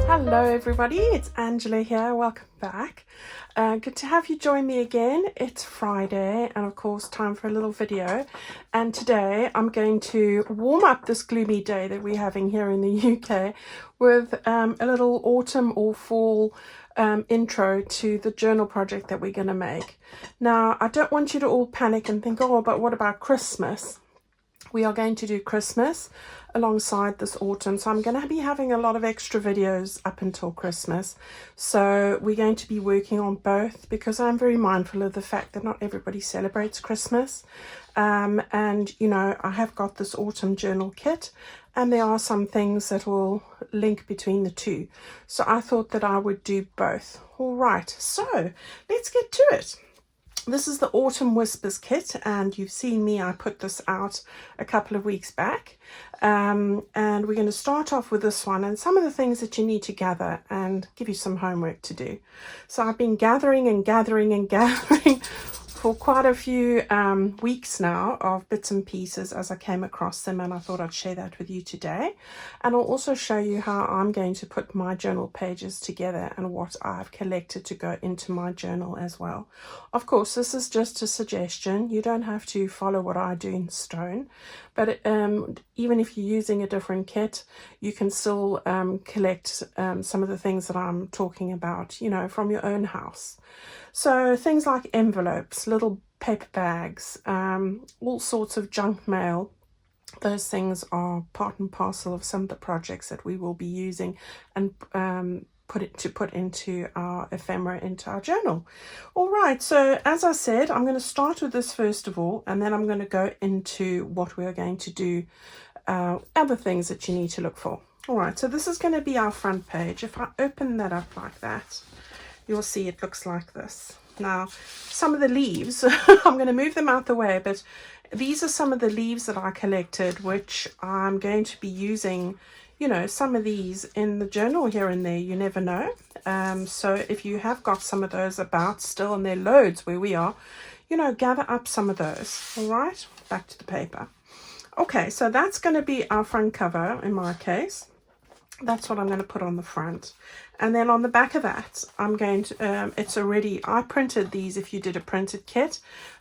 Hello everybody, it's Angela here. Welcome back. Good to have you join me again. It's Friday and of course time for a little video, and today I'm going to warm up this gloomy day that we're having here in the UK with a little autumn or fall intro to the journal project that we're going to make. Now I don't want you to all panic and think, oh, but what about Christmas? We are going to do Christmas alongside this autumn, so I'm going to be having a lot of extra videos up until Christmas. So we're going to be working on both because I'm very mindful of the fact that not everybody celebrates Christmas. And you know, I have got this autumn journal kit and there are some things that will link between the two. So I thought that I would do both. All right, so let's get to it. This is the Autumn Whispers kit, and you've seen me, I put this out a couple of weeks back. And we're going to start off with this one and some of the things that you need to gather and give you some homework to do. So I've been gathering and gathering and gathering for quite a few weeks now of bits and pieces as I came across them, and I thought I'd share that with you today. And I'll also show you how I'm going to put my journal pages together and what I've collected to go into my journal as well. Of course, this is just a suggestion. You don't have to follow what I do in stone, but even if you're using a different kit, you can still collect some of the things that I'm talking about, you know, from your own house. So things like envelopes, little paper bags, all sorts of junk mail. Those things are part and parcel of some of the projects that we will be using and put into our ephemera, into our journal. All right, so as I said, I'm going to start with this first of all, and then I'm going to go into what we are going to do, other things that you need to look for. All right, so this is going to be our front page. If I open that up like that, you'll see it looks like this. Now, some of the leaves, I'm going to move them out the way, but these are some of the leaves that I collected, which I'm going to be using, you know, some of these in the journal here and there, you never know. So if you have got some of those about still, and there are loads where we are, you know, gather up some of those. All right, back to the paper. Okay, so that's going to be our front cover in my case. That's what I'm going to put on the front. And then on the back of that, I'm going to, I printed these if you did a printed kit,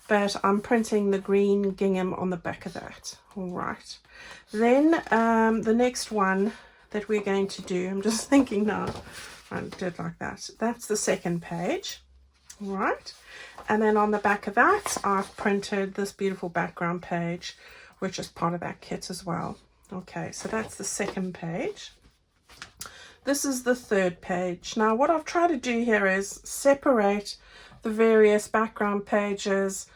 but I'm printing the green gingham on the back of that. All right. Then the next one that we're going to do, I'm just thinking now, I did like that. That's the second page. All right. And then on the back of that, I've printed this beautiful background page, which is part of that kit as well. Okay, so that's the second page. This is the third page. Now what I've tried to do here is separate the various background pages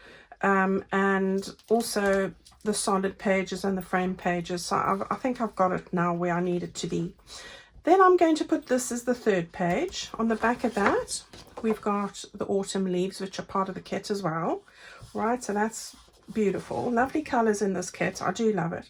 and also the solid pages and the frame pages. So I think I've got it now where I need it to be. Then I'm going to put this as the third page. On the back of that, we've got the autumn leaves, which are part of the kit as well. Right, so that's beautiful. Lovely colours in this kit. I do love it.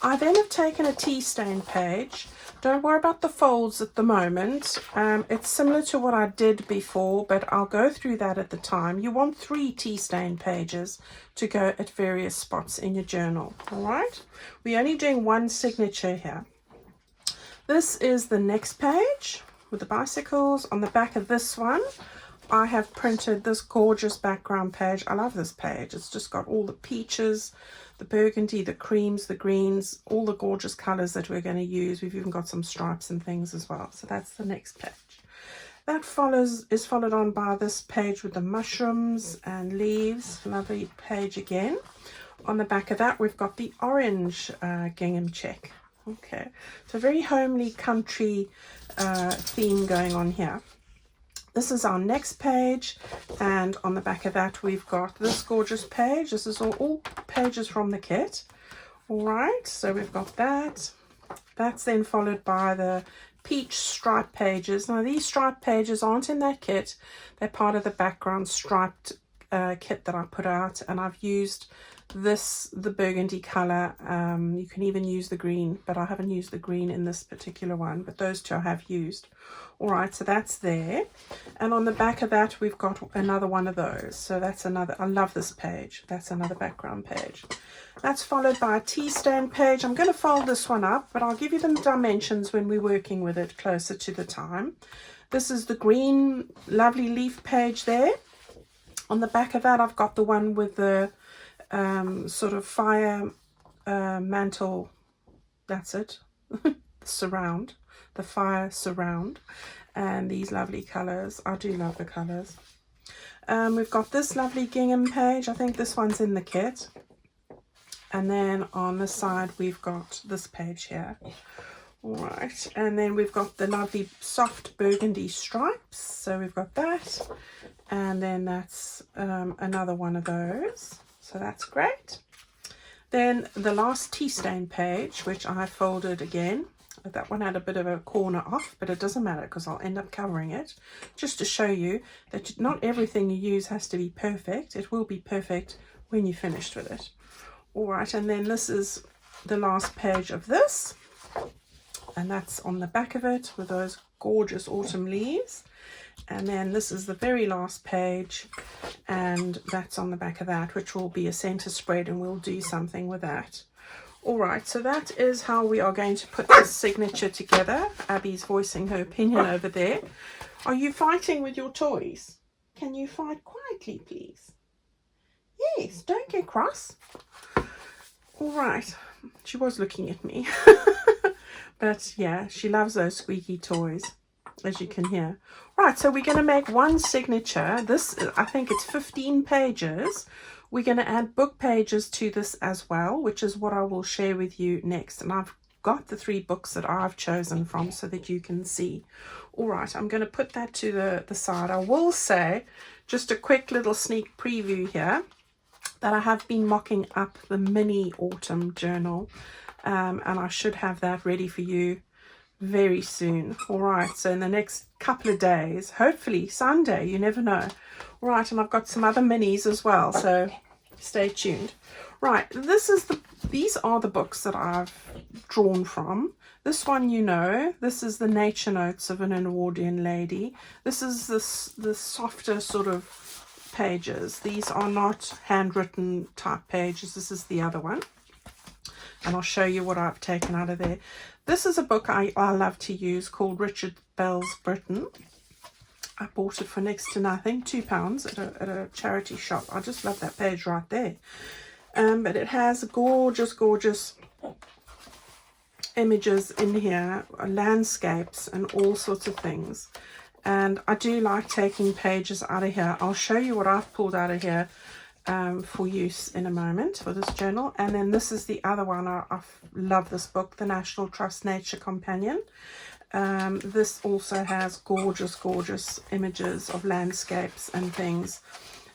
I then have taken a tea stain page. Don't worry about the folds at the moment. It's similar to what I did before, but I'll go through that at the time. You want 3 tea stain pages to go at various spots in your journal. All right, we're only doing one signature here. This is the next page with the bicycles. On the back of this one, I have printed this gorgeous background page. I love this page. It's just got all the peaches, the burgundy, the creams, the greens, all the gorgeous colors that we're going to use. We've even got some stripes and things as well. So that's the next page. That is followed on by this page with the mushrooms and leaves. Lovely page again. On the back of that, we've got the orange gingham check. Okay, so very homely country theme going on here. This is our next page, and on the back of that we've got this gorgeous page. This is all pages from the kit. All right, so we've got that. That's then followed by the peach stripe pages. Now these stripe pages aren't in that kit. They're part of the background striped kit that I put out, and I've used the burgundy color. You can even use the green, but I haven't used the green in this particular one, but those two I have used. All right, so that's there. And on the back of that, we've got another one of those. So that's another, I love this page. That's another background page. That's followed by a tea stand page. I'm going to fold this one up, but I'll give you the dimensions when we're working with it closer to the time. This is the green lovely leaf page there. On the back of that, I've got the one with the sort of fire mantle. That's it. Surround. The fire surround. And these lovely colours. I do love the colours. We've got this lovely gingham page. I think this one's in the kit. And then on the side, we've got this page here. All right. And then we've got the lovely soft burgundy stripes. So we've got that. And then that's another one of those. So that's great. Then the last tea stain page, which I folded again. That one had a bit of a corner off, but it doesn't matter because I'll end up covering it. Just to show you that not everything you use has to be perfect. It will be perfect when you're finished with it. All right, and then this is the last page of this. And that's on the back of it with those gorgeous autumn leaves. And then this is the very last page, and that's on the back of that, which will be a center spread, and we'll do something with that. All right, so that is how we are going to put this signature together. Abby's voicing her opinion over there. Are you fighting with your toys? Can you fight quietly, please? Yes, don't get cross. All right, she was looking at me. But yeah, she loves those squeaky toys, as you can hear. Right, so we're going to make one signature. This, I think it's 15 pages. We're going to add book pages to this as well, which is what I will share with you next. And I've got the 3 books that I've chosen from so that you can see. All right, I'm going to put that to the side. I will say, just a quick little sneak preview here, that I have been mocking up the mini autumn journal. And I should have that ready for you very soon. All right, so in the next couple of days, hopefully Sunday, you never know. All right, and I've got some other minis as well, so stay tuned. Right, these are the books that I've drawn from. This one, you know, this is the Nature Notes of an Edwardian Lady. This is the softer sort of pages. These are not handwritten type pages. This is the other one. And I'll show you what I've taken out of there. This is a book I love to use called Richard Bell's Britain. I bought it for next to nothing, £2 at a charity shop. I just love that page right there. But it has gorgeous, gorgeous images in here, landscapes and all sorts of things. And I do like taking pages out of here. I'll show you what I've pulled out of here for use in a moment for this journal. And then this is the other one. I love this book, the National Trust Nature Companion. This also has gorgeous, gorgeous images of landscapes and things.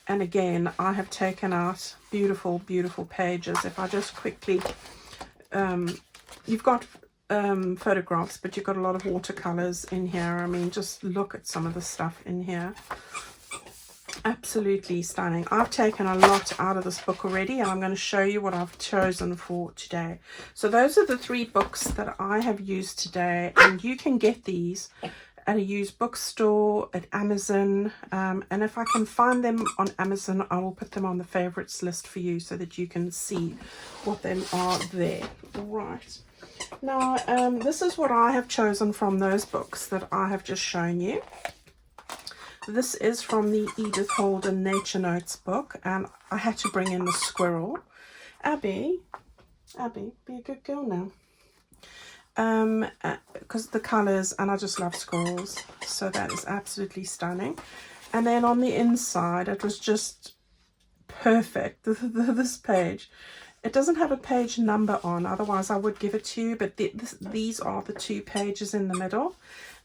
And again, I have taken out beautiful, beautiful pages. If I just quickly, you've got photographs, but you've got a lot of watercolors in here. I mean, just look at some of the stuff in here. Absolutely stunning. I've taken a lot out of this book already, and I'm going to show you what I've chosen for today. So those are the 3 books that I have used today, and you can get these at a used bookstore, at Amazon, and if I can find them on Amazon, I will put them on the favorites list for you so that you can see what them are there. Right. Now, this is what I have chosen from those books that I have just shown you. This is from the Edith Holden Nature Notes book, and I had to bring in the squirrel. Abby, be a good girl now. Because of the colours, and I just love squirrels. So that is absolutely stunning. And then on the inside, it was just perfect. This page. It doesn't have a page number on, otherwise I would give it to you, but these are the 2 pages in the middle.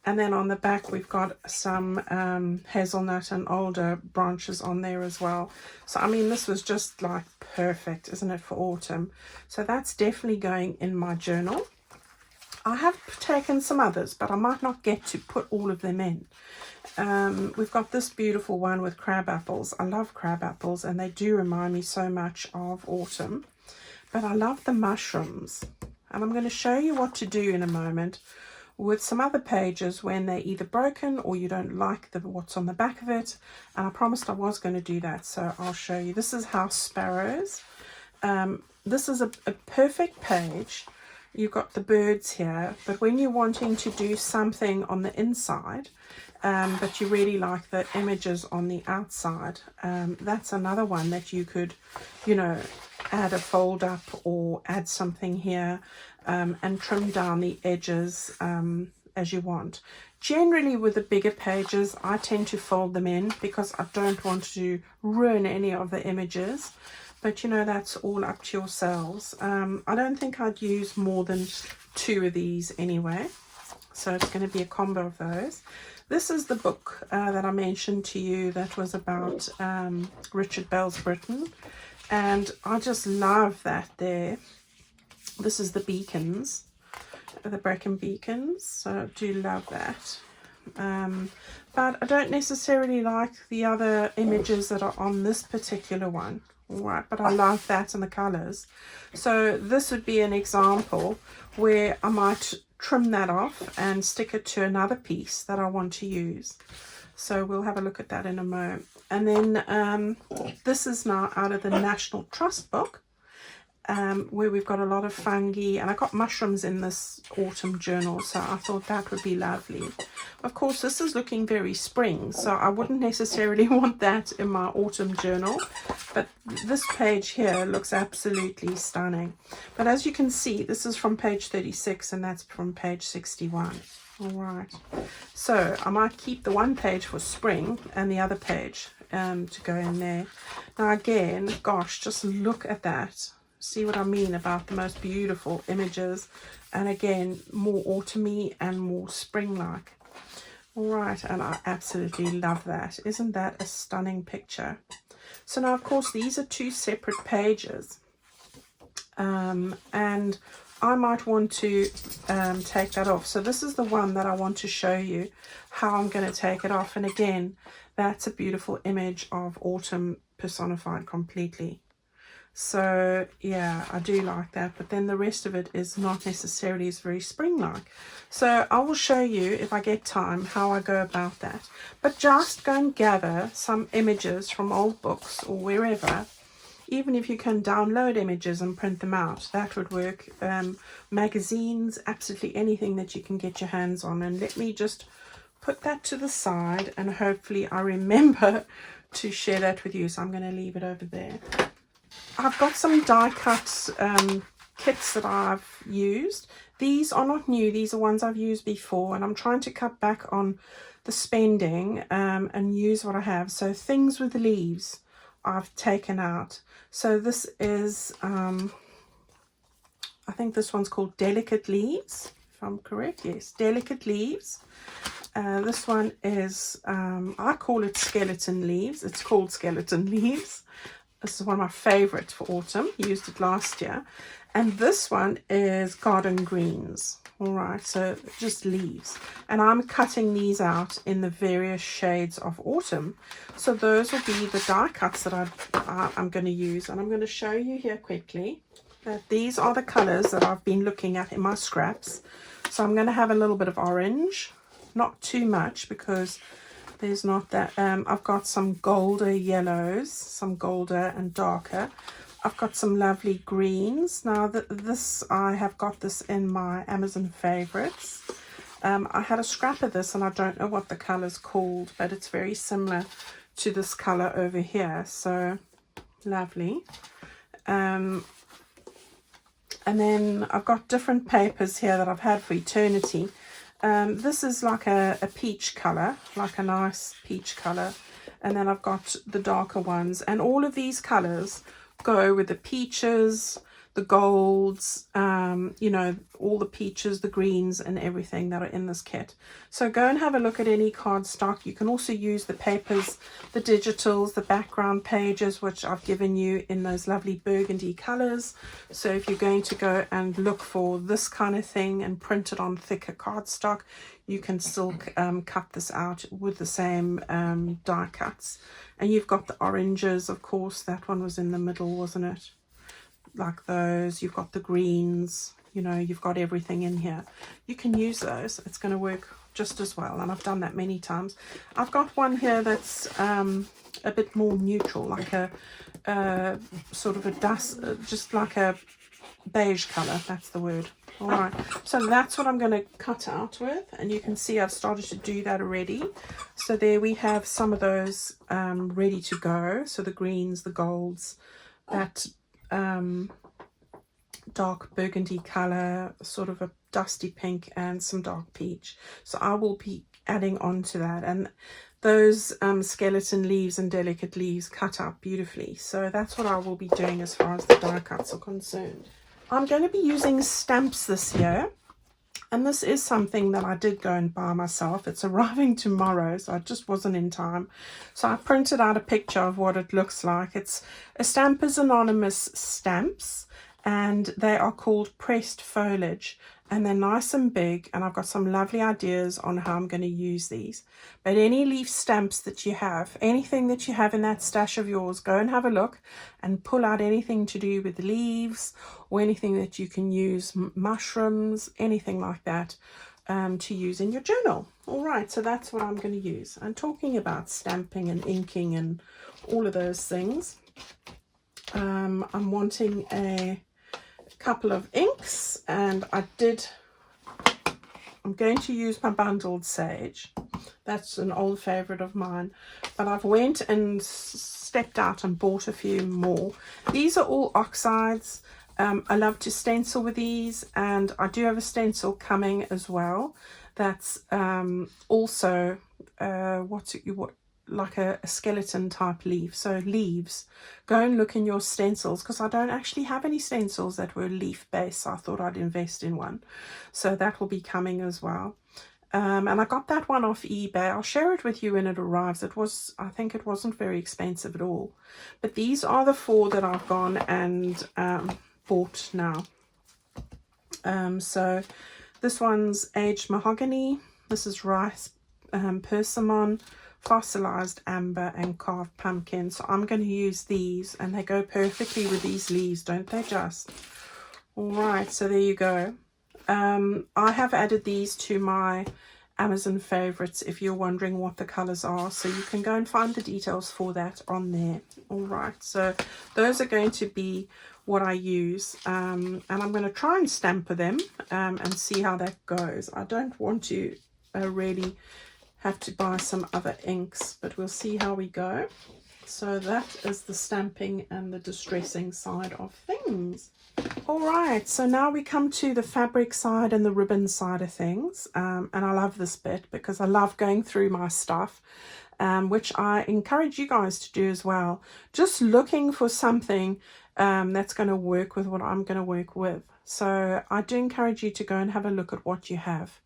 And then on the back, we've got some hazelnut and alder branches on there as well. So, I mean, this was just like perfect, isn't it, for autumn? So that's definitely going in my journal. I have taken some others, but I might not get to put all of them in. We've got this beautiful one with crab apples. I love crab apples, and they do remind me so much of autumn. But I love the mushrooms, and I'm going to show you what to do in a moment with some other pages when they're either broken or you don't like what's on the back of it. And I promised I was going to do that, so I'll show you. This is House Sparrows. This is a perfect page. You've got the birds here, but when you're wanting to do something on the inside, but you really like the images on the outside, that's another one that you could, you know, add a fold up or add something here, and trim down the edges as you want. Generally with the bigger pages, I tend to fold them in because I don't want to ruin any of the images. But you know, that's all up to yourselves. I don't think I'd use more than 2 of these anyway. So it's going to be a combo of those. This is the book that I mentioned to you that was about Richard Bell's Britain. And I just love that there. This is the beacons, the Brecon beacons. So I do love that. But I don't necessarily like the other images that are on this particular one. Alright, but I love that and the colours. So this would be an example where I might trim that off and stick it to another piece that I want to use. So we'll have a look at that in a moment. And then this is now out of the National Trust book, where we've got a lot of fungi, and I got mushrooms in this autumn journal, so I thought that would be lovely. Of course, this is looking very spring, so I wouldn't necessarily want that in my autumn journal, but this page here looks absolutely stunning. But as you can see, this is from page 36 and that's from page 61. All right, so I might keep the one page for spring and the other page to go in there. Now again, gosh, just look at that. See what I mean about the most beautiful images, and again, more autumny and more spring-like. All right, and I absolutely love that. Isn't that a stunning picture? So now, of course, these are 2 separate pages, and I might want to take that off. So this is the one that I want to show you how I'm going to take it off. And again, that's a beautiful image of autumn personified completely. So yeah, I do like that, but then the rest of it is not necessarily as very spring-like. So I will show you, if I get time, how I go about that. But just go and gather some images from old books or wherever. Even if you can download images and print them out, that would work. Magazines, absolutely anything that you can get your hands on. And let me just put that to the side, and hopefully I remember to share that with you. So I'm going to leave it over there. I've got some die cut kits that I've used. These are not new, these are ones I've used before, and I'm trying to cut back on the spending and use what I have. So things with leaves I've taken out. So this is, I think this one's called Delicate Leaves, if I'm correct. Yes, Delicate Leaves. This one is, I call it Skeleton Leaves. It's called Skeleton Leaves. This is one of my favorites for autumn. Used it last year. And this one is Garden Greens. All right, so just leaves. And I'm cutting these out in the various shades of autumn. So those will be the die cuts that I'm going to use. And I'm going to show you here quickly that these are the colors that I've been looking at in my scraps. So I'm going to have a little bit of orange. Not too much because there's not that. I've got some golder yellows, some golder and darker. I've got some lovely greens. Now I have got this in my Amazon favorites. I had a scrap of this and I don't know what the color's called, but it's very similar to this color over here. So lovely. And then I've got different papers here that I've had for eternity. This is like a peach color, like a nice peach color. And then I've got the darker ones. And all of these colors go with the peaches, the golds, you know, all the peaches, the greens and everything that are in this kit. So go and have a look at any cardstock. You can also use the papers, the digitals, the background pages, which I've given you in those lovely burgundy colors. So if you're going to go and look for this kind of thing and print it on thicker cardstock, you can still cut this out with the same die cuts. And you've got the oranges, of course, that one was in the middle, wasn't it? Like those. You've got the greens, you know, you've got everything in here. You can use those. It's going to work just as well, and I've done that many times. I've got one here that's a bit more neutral, like a sort of a dust, just like a beige color, that's the word. All right, so that's what I'm going to cut out with, and you can see I've started to do that already. So there we have some of those ready to go. So the greens, the golds, that dark burgundy color, sort of a dusty pink, and some dark peach. So I will be adding on to that, and those skeleton leaves and delicate leaves cut out beautifully. So that's what I will be doing as far as the die cuts are concerned. I'm going to be using stamps this year, and this is something that I did go and buy myself. It's arriving tomorrow, so I just wasn't in time. So I printed out a picture of what it looks like. It's a Stampers Anonymous stamps, and they are called pressed foliage, and they're nice and big, and I've got some lovely ideas on how I'm going to use these. But any leaf stamps that you have, anything that you have in that stash of yours, go and have a look and pull out anything to do with leaves or anything that you can use, mushrooms, anything like that, to use in your journal. All right, so that's what I'm going to use. I'm talking about stamping and inking and all of those things. I'm wanting a couple of inks, and I'm going to use my bundled sage. That's an old favorite of mine, but I've went and stepped out and bought a few more. These are all oxides. I love to stencil with these, and I do have a stencil coming as well. That's also like a skeleton type leaf. So leaves, go and look in your stencils, because I don't actually have any stencils that were leaf based, so I thought I'd invest in one. So that will be coming as well. And I got that one off eBay. I'll share it with you when it arrives. I think it wasn't very expensive at all. But these are the 4 that I've gone and bought now. So this one's aged mahogany. This is rice persimmon, fossilized amber, and carved pumpkin. So I'm going to use these, and they go perfectly with these leaves, don't they just? All right, so there you go. I have added these to my Amazon favorites, if you're wondering what the colors are, so you can go and find the details for that on there. All right, so those are going to be what I use, and I'm going to try and stamper them and see how that goes. I don't want to really have to buy some other inks, but we'll see how we go. So that is the stamping and the distressing side of things. All right, so now we come to the fabric side and the ribbon side of things, and I love this bit because I love going through my stuff, which I encourage you guys to do as well. Just looking for something that's going to work with what I'm going to work with. So I do encourage you to go and have a look at what you have.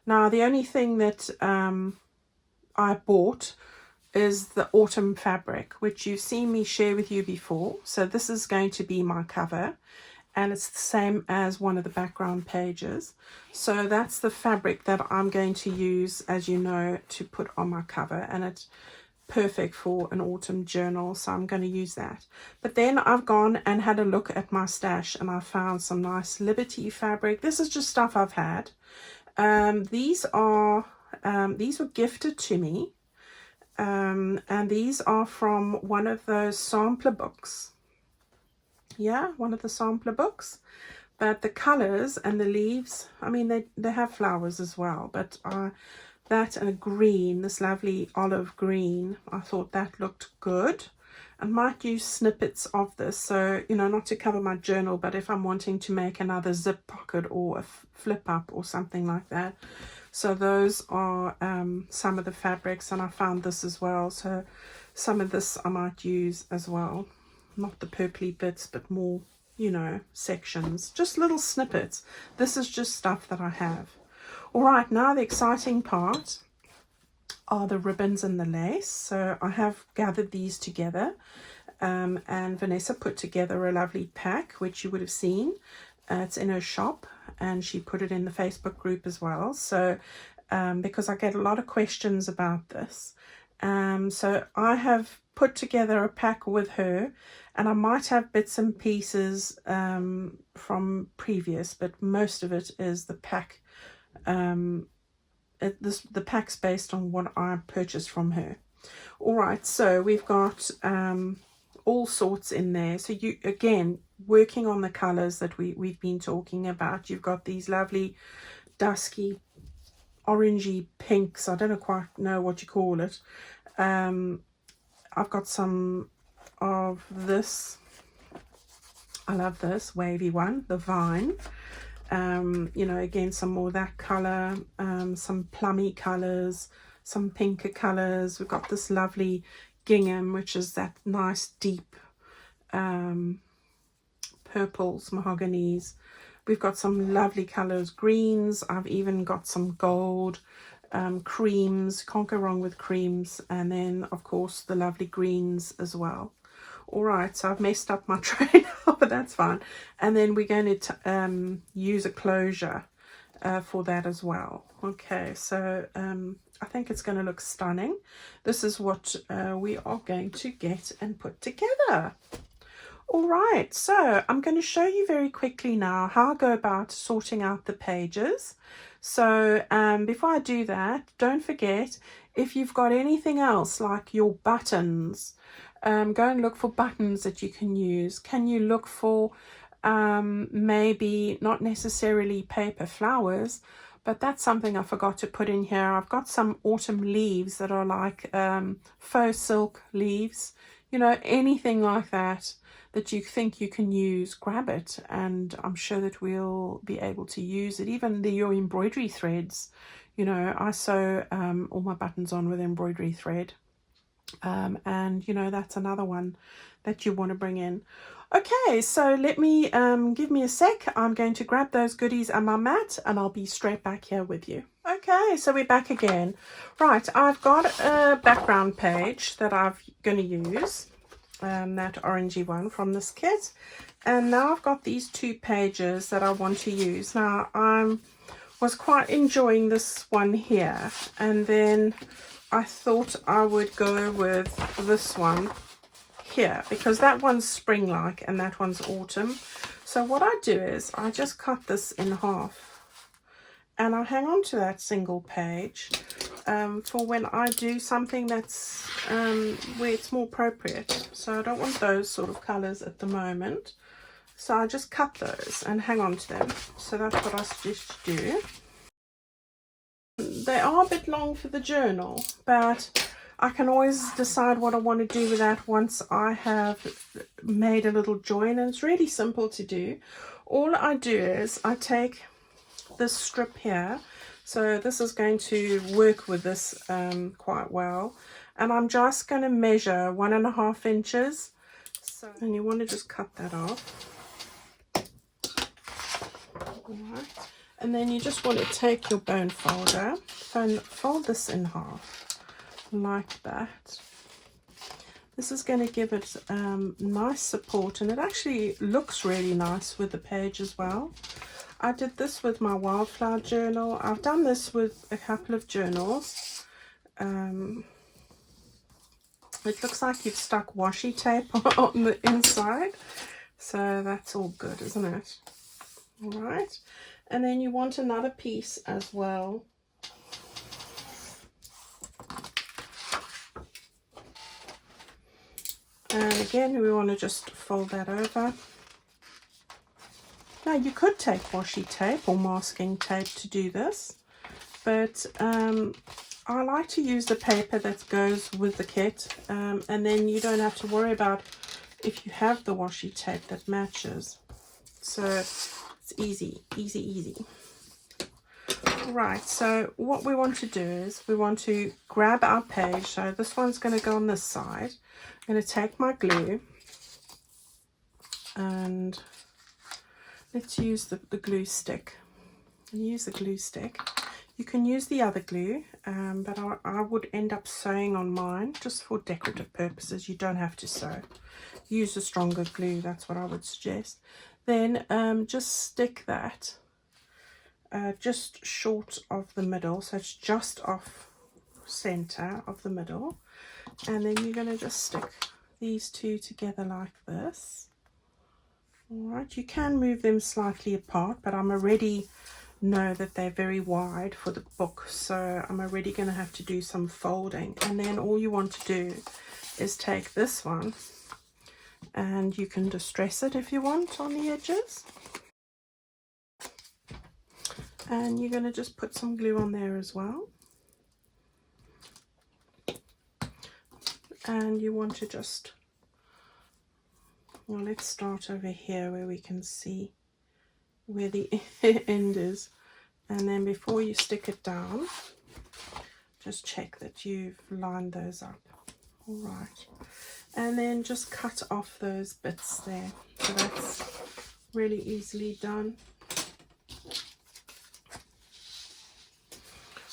Now, the only thing that I bought is the autumn fabric, which you've seen me share with you before. So this is going to be my cover, and it's the same as one of the background pages. So that's the fabric that I'm going to use, as you know, to put on my cover, and it's perfect for an autumn journal, so I'm going to use that. But then I've gone and had a look at my stash, and I found some nice Liberty fabric. This is just stuff I've had. These were gifted to me, and these are from one of those sampler books. Yeah, one of the sampler books. But the colors and the leaves, I mean, they have flowers as well, but that and a green, this lovely olive green, I thought that looked good. I might use snippets of this, so, you know, not to cover my journal, but if I'm wanting to make another zip pocket or a flip up or something like that. So those are some of the fabrics, and I found this as well. So some of this I might use as well. Not the purpley bits, but more you know, sections, just little snippets. This is just stuff that I have. All right, now the exciting part are the ribbons and the lace. So I have gathered these together, and Vanessa put together a lovely pack, which you would have seen. It's in her shop, and she put it in the Facebook group as well. So because I get a lot of questions about this, so I have put together a pack with her, and I might have bits and pieces from previous, but most of it is the pack. The pack's based on what I purchased from her. All right, so we've got all sorts in there. So you, again, working on the colors that we've been talking about. You've got these lovely dusky orangey pinks. I don't quite know what you call it. I've got some of this. I love this wavy one, the vine. You know, again, some more of that color, some plummy colors, some pinker colors. We've got this lovely gingham, which is that nice deep purples, mahoganies. We've got some lovely colors, greens. I've even got some gold, creams. Can't go wrong with creams. And then, of course, the lovely greens as well. All right, so I've messed up my tray now, but that's fine. And then we're going to use a closure for that as well. Okay, so I think it's going to look stunning. This is what we are going to get and put together. All right, so I'm going to show you very quickly now how I go about sorting out the pages. So before I do that, don't forget, if you've got anything else like your buttons, go and look for buttons that you can use. Can you look for maybe not necessarily paper flowers, but that's something I forgot to put in here. I've got some autumn leaves that are like faux silk leaves, you know, anything like that that you think you can use, grab it, and I'm sure that we'll be able to use it. Even your embroidery threads, you know, I sew all my buttons on with embroidery thread. And you know, that's another one that you want to bring in. Okay, so let me give me a sec. I'm going to grab those goodies and my mat, and I'll be straight back here with you. Okay, so we're back again. Right, I've got a background page that I'm going to use, that orangey one from this kit, and now I've got these two pages that I want to use. Now I was quite enjoying this one here, and then I thought I would go with this one here because that one's spring-like and that one's autumn. So what I do is I just cut this in half and I hang on to that single page for when I do something that's where it's more appropriate. So I don't want those sort of colors at the moment. So I just cut those and hang on to them. So that's what I suggest you do. They are a bit long for the journal, but I can always decide what I want to do with that once I have made a little join, and it's really simple to do. All I do is I take this strip here, so this is going to work with this quite well, and I'm just going to measure 1.5 inches. So, and you want to just cut that off. All right. And then you just want to take your bone folder and fold this in half like that. This is going to give it nice support, and it actually looks really nice with the page as well. I did this with my wildflower journal. I've done this with a couple of journals. It looks like you've stuck washi tape on the inside, so that's all good, isn't it? All right. And then you want another piece as well. And again, we want to just fold that over. Now you could take washi tape or masking tape to do this, but I like to use the paper that goes with the kit, and then you don't have to worry about if you have the washi tape that matches. So it's easy, easy, easy. Right, so what we want to do is we want to grab our page. So this one's going to go on this side. I'm going to take my glue and let's use the glue stick. And use the glue stick. You can use the other glue, but I would end up sewing on mine just for decorative purposes. You don't have to sew. Use a stronger glue, that's what I would suggest. Then just stick that just short of the middle, so it's just off center of the middle. And then you're going to just stick these two together like this. All right, you can move them slightly apart, but I'm already know that they're very wide for the book, so I'm already going to have to do some folding. And then all you want to do is take this one, and you can distress it if you want on the edges, and you're going to just put some glue on there as well. And you want to just, well, let's start over here where we can see where the end is, and then before you stick it down, just check that you've lined those up. All right, and then just cut off those bits there. So that's really easily done.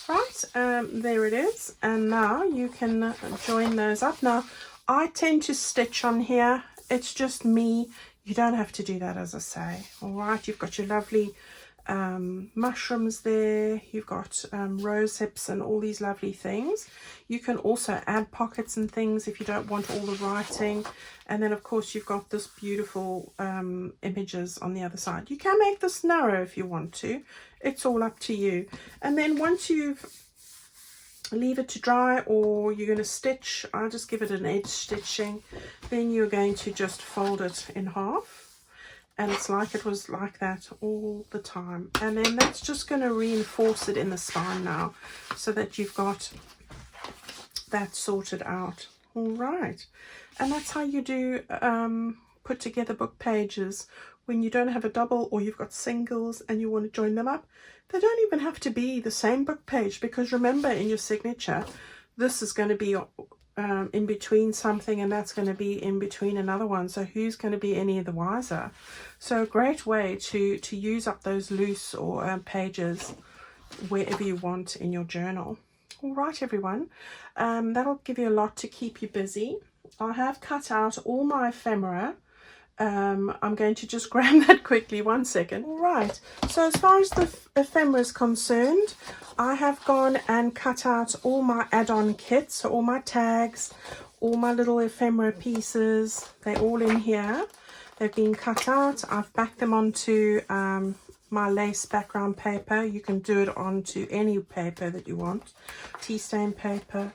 Right, there it is, and now you can join those up. Now I tend to stitch on here, it's just me. You don't have to do that, as I say. All right, you've got your lovely mushrooms there, you've got rose hips and all these lovely things. You can also add pockets and things if you don't want all the writing. And then of course you've got this beautiful images on the other side. You can make this narrow if you want to, it's all up to you. And then once you've leave it to dry, or you're going to stitch, I'll just give it an edge stitching, then you're going to just fold it in half, and it's like it was like that all the time. And then that's just going to reinforce it in the spine now, so that you've got that sorted out. All right, and that's how you do put together book pages when you don't have a double, or you've got singles and you want to join them up. They don't even have to be the same book page, because remember, in your signature, this is going to be in between something, and that's going to be in between another one. So who's going to be any the wiser? So a great way to use up those loose or pages wherever you want in your journal. All right, everyone, that'll give you a lot to keep you busy. I have cut out all my ephemera. I'm going to just grab that quickly, 1 second. All right, so as far as the ephemera is concerned, I have gone and cut out all my add-on kits, so all my tags, all my little ephemera pieces, they're all in here. They've been cut out. I've backed them onto my lace background paper. You can do it onto any paper that you want, tea stain paper.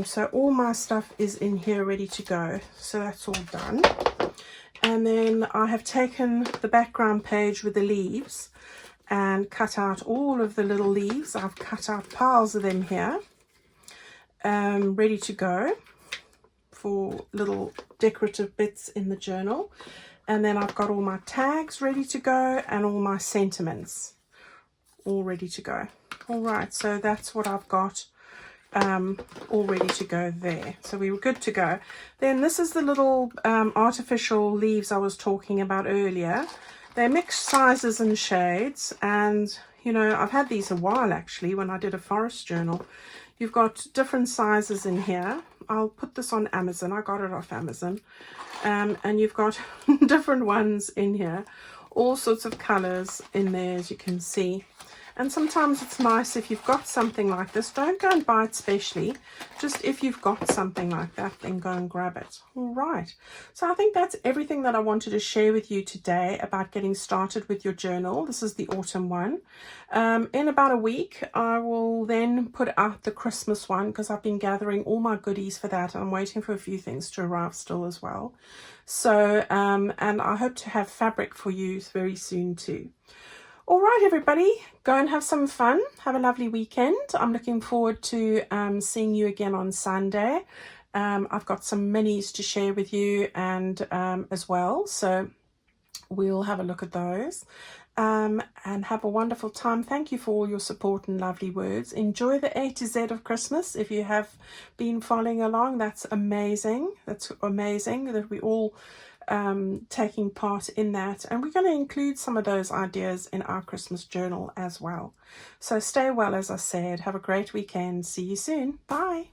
So all my stuff is in here ready to go, so that's all done. And then I have taken the background page with the leaves and cut out all of the little leaves. I've cut out piles of them here, ready to go for little decorative bits in the journal. And then I've got all my tags ready to go, and all my sentiments all ready to go. All right, so that's what I've got all ready to go there. So we were good to go. Then this is the little artificial leaves I was talking about earlier. They're mixed sizes and shades, and you know, I've had these a while actually. When I did a forest journal, you've got different sizes in here. I'll put this on Amazon, I got it off Amazon. And you've got different ones in here, all sorts of colors in there, as you can see. And sometimes it's nice if you've got something like this. Don't go and buy it specially. Just if you've got something like that, then go and grab it. All right. So I think that's everything that I wanted to share with you today about getting started with your journal. This is the autumn one. In about a week, I will then put out the Christmas one, because I've been gathering all my goodies for that. I'm waiting for a few things to arrive still as well. So, and I hope to have fabric for you very soon too. All right, everybody, go and have some fun. Have a lovely weekend. I'm looking forward to seeing you again on Sunday. I've got some minis to share with you and as well, so we'll have a look at those. And have a wonderful time. Thank you for all your support and lovely words. Enjoy the A to Z of Christmas. If you have been following along, that's amazing. That's amazing that we all taking part in that, and we're going to include some of those ideas in our Christmas journal as well. So stay well, as I said. Have a great weekend. See you soon. Bye.